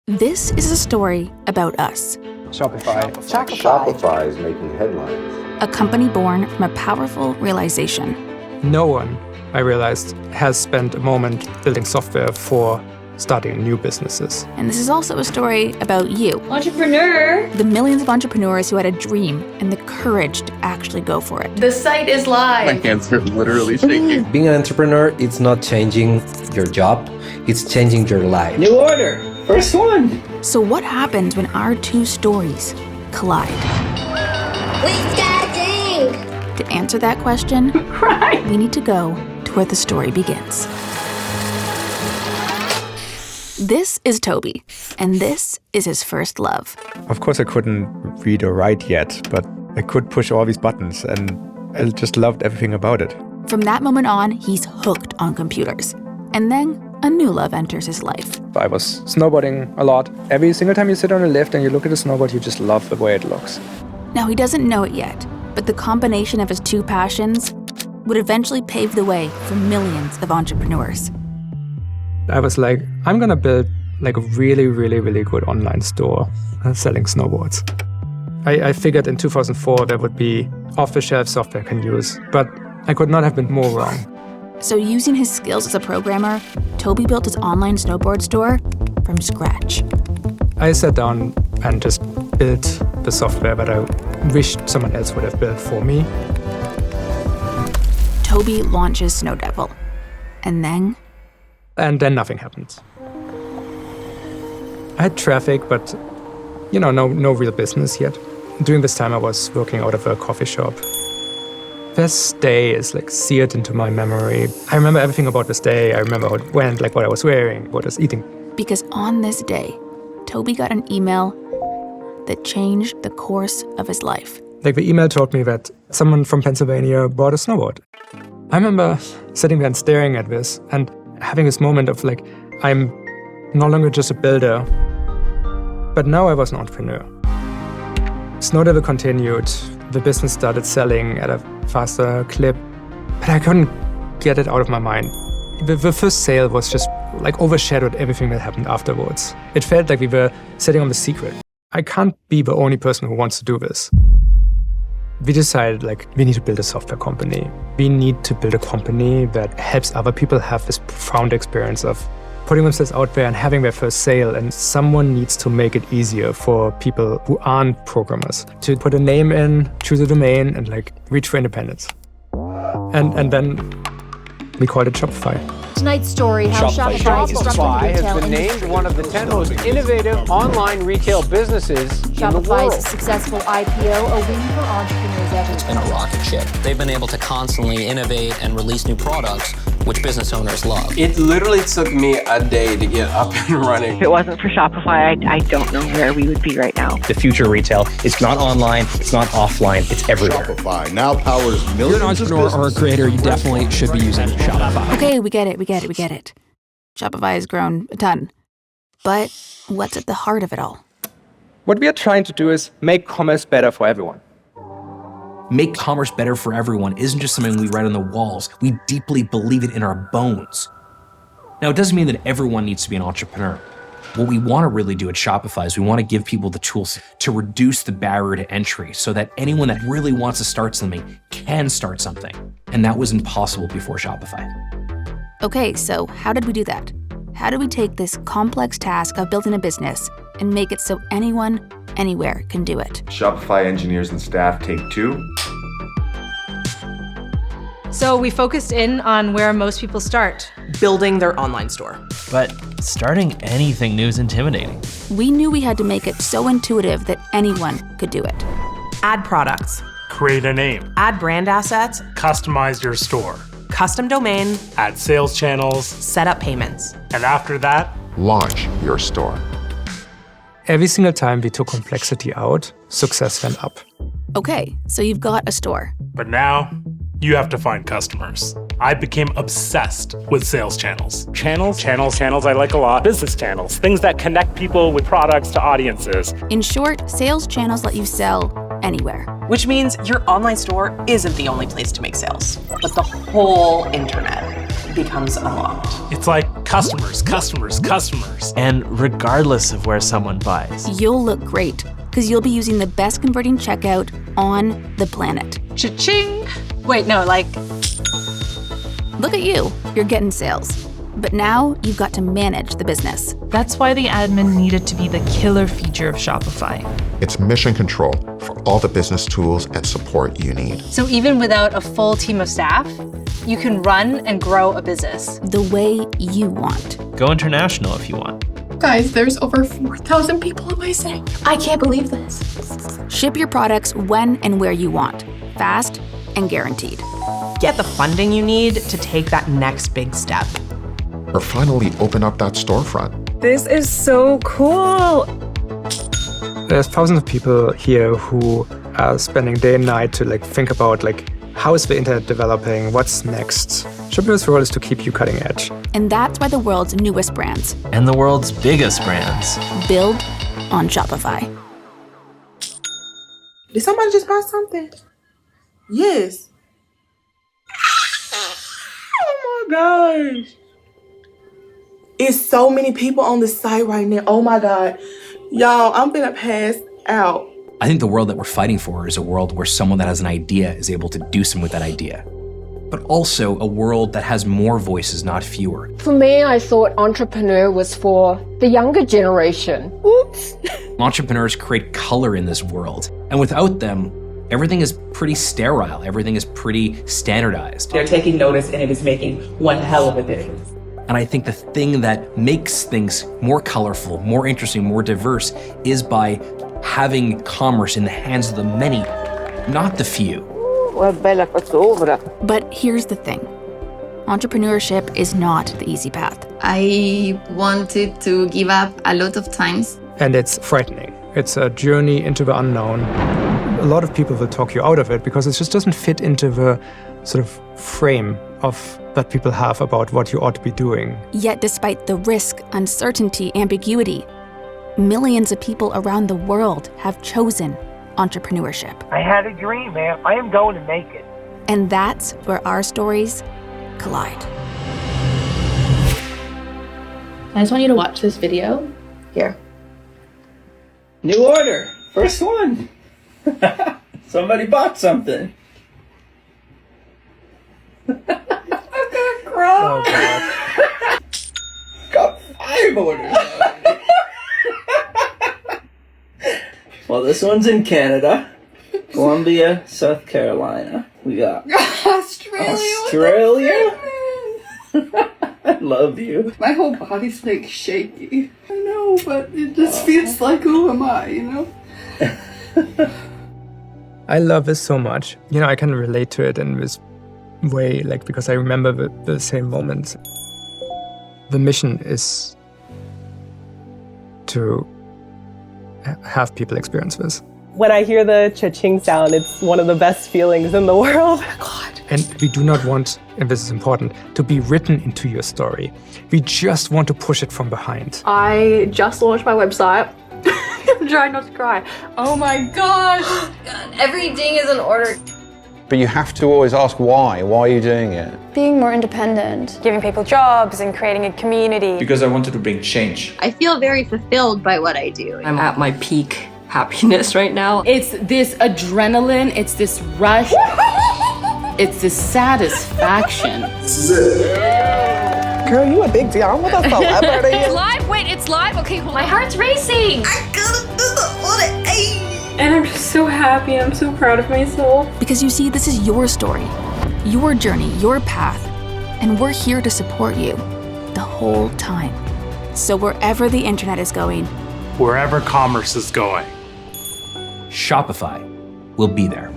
This is a story about us. Shopify is making headlines. A company born from a powerful realization. No one, I realized, has spent a moment building software for starting new businesses. And this is also a story about you. Entrepreneur! The millions of entrepreneurs who had a dream and the courage to actually go for it. The site is live. My hands are literally shaking. Being an entrepreneur, it's not changing your job, it's changing your life. New order, first one. So what happens when our two stories collide? We got To answer that question, we need to go to where the story begins. This is Toby, and this is his first love. Of course, I couldn't read or write yet, but I could push all these buttons, and I just loved everything about it. From that moment on, he's hooked on computers. And then a new love enters his life. I was snowboarding a lot. Every single time you sit on a lift and you look at a snowboard, you just love the way it looks. Now, he doesn't know it yet, but the combination of his two passions would eventually pave the way for millions of entrepreneurs. I was like, I'm gonna build like a really, really, really good online store selling snowboards. I figured in 2004 there would be off-the-shelf software I can use, but I could not have been more wrong. So using his skills as a programmer, Toby built his online snowboard store from scratch. I sat down and just built the software that I wished someone else would have built for me. Toby launches Snowdevil. And then nothing happened. I had traffic, but no real business yet. During this time, I was working out of a coffee shop. This day is like seared into my memory. I remember everything about this day. I remember how it went, like what I was wearing, what I was eating. Because on this day, Toby got an email that changed the course of his life. Like the email told me that someone from Pennsylvania bought a snowboard. I remember sitting there and staring at this and having this moment of like, I'm no longer just a builder, but now I was an entrepreneur. Snowdevil continued. The business started selling at a faster clip, but I couldn't get it out of my mind. The first sale was just like overshadowed everything that happened afterwards. It felt like we were sitting on the secret. I can't be the only person who wants to do this. We decided we need to build a software company. We need to build a company that helps other people have this profound experience of putting themselves out there and having their first sale. And someone needs to make it easier for people who aren't programmers to put a name in, choose a domain, and reach for independence. And then we called it Shopify. Tonight's story, how Shopify has been named one of the 10 most innovative online retail businesses in the world. Shopify's successful IPO, a win for entrepreneurs everywhere. It's been a rocket ship. They've been able to constantly innovate and release new products, which business owners love. It literally took me a day to get up and running. If it wasn't for Shopify, I don't know where we would be right now. The future of retail, it's not online, it's not offline, it's everywhere. Shopify now powers millions. If you're an entrepreneur or a creator, you definitely should be using Shopify. Okay, we get it. Shopify has grown a ton. But what's at the heart of it all? What we are trying to do is make commerce better for everyone. Make commerce better for everyone isn't just something we write on the walls. We deeply believe it in our bones. Now, it doesn't mean that everyone needs to be an entrepreneur. What we want to really do at Shopify is we want to give people the tools to reduce the barrier to entry so that anyone that really wants to start something can start something. And that was impossible before Shopify. Okay, so how did we do that? How do we take this complex task of building a business and make it so anyone, anywhere can do it? Shopify engineers and staff take 2. So we focused in on where most people start. Building their online store. But starting anything new is intimidating. We knew we had to make it so intuitive that anyone could do it. Add products. Create a name. Add brand assets. Customize your store. Custom domain. Add sales channels. Set up payments. And after that, launch your store. Every single time we took complexity out, success went up. Okay, so you've got a store. But now, you have to find customers. I became obsessed with sales channels. Channels I like a lot. Business channels, things that connect people with products to audiences. In short, sales channels let you sell anywhere. Which means your online store isn't the only place to make sales, but the whole internet. becomes unlocked. It's like customers, customers, customers. And regardless of where someone buys, You'll look great because you'll be using the best converting checkout on the planet. Cha-ching! Wait, no, like, Look at you, you're getting sales. But now you've got to manage the business. That's why the admin needed to be the killer feature of Shopify. It's mission control for all the business tools and support you need. so even without a full team of staff, you can run and grow a business. The way you want. go international if you want. Guys, there's over 4,000 people on my site. I can't believe this. Ship your products when and where you want. Fast and guaranteed. Get the funding you need to take that next big step. Or finally open up that storefront. This is so cool. There's thousands of people here who are spending day and night to think about how is the internet developing, what's next. Shopify's role is to keep you cutting edge. And that's why the world's newest brands And the world's biggest brands. build on Shopify. Did somebody just buy something? Yes. Oh my gosh. It's so many people on the site right now. Oh my God. Y'all, I'm gonna pass out. I think the world that we're fighting for is a world where someone that has an idea is able to do something with that idea. But also a world that has more voices, not fewer. For me, I thought entrepreneur was for the younger generation. Oops. Entrepreneurs create color in this world. And without them, everything is pretty sterile. Everything is pretty standardized. They're taking notice and it is making one hell of a difference. And I think the thing that makes things more colorful, more interesting, more diverse is by having commerce in the hands of the many, not the few. But here's the thing. Entrepreneurship is not the easy path. I wanted to give up a lot of times. And it's frightening. It's a journey into the unknown. A lot of people will talk you out of it because it just doesn't fit into the sort of frame of that people have about what you ought to be doing. Yet despite the risk, uncertainty, ambiguity, millions of people around the world have chosen entrepreneurship. I had a dream, man. I am going to make it. And that's where our stories collide. I just want you to watch this video. Here. New order. First one. Somebody bought something. I'm gonna cry. Oh, God. Got 5 orders. Well, this one's in Canada, Columbia, South Carolina. We got Australia. I love you. My whole body's shaky. I know, but it just feels like, who am I, you know? I love this so much. I can relate to it in this way, because I remember the same moments. The mission is to have people experience this. When I hear the cha-ching sound, it's one of the best feelings in the world. God. And we do not want, and this is important, to be written into your story. We just want to push it from behind. I just launched my website. I'm trying not to cry. Oh my gosh. Every ding is an order. But you have to always ask why. Why are you doing it? Being more independent. Giving people jobs and creating a community. Because I wanted to bring change. I feel very fulfilled by what I do. I'm at my peak happiness right now. It's this adrenaline, it's this rush, it's this satisfaction. This is it. Girl, you a big deal. I'm with a celebrity. It's live? Wait, it's live? Okay, hold on. My heart's racing. I gotta do the order. And I'm just so happy, I'm so proud of myself. Because you see, this is your story, your journey, your path, and we're here to support you the whole time. So wherever the internet is going, Wherever commerce is going, Shopify will be there.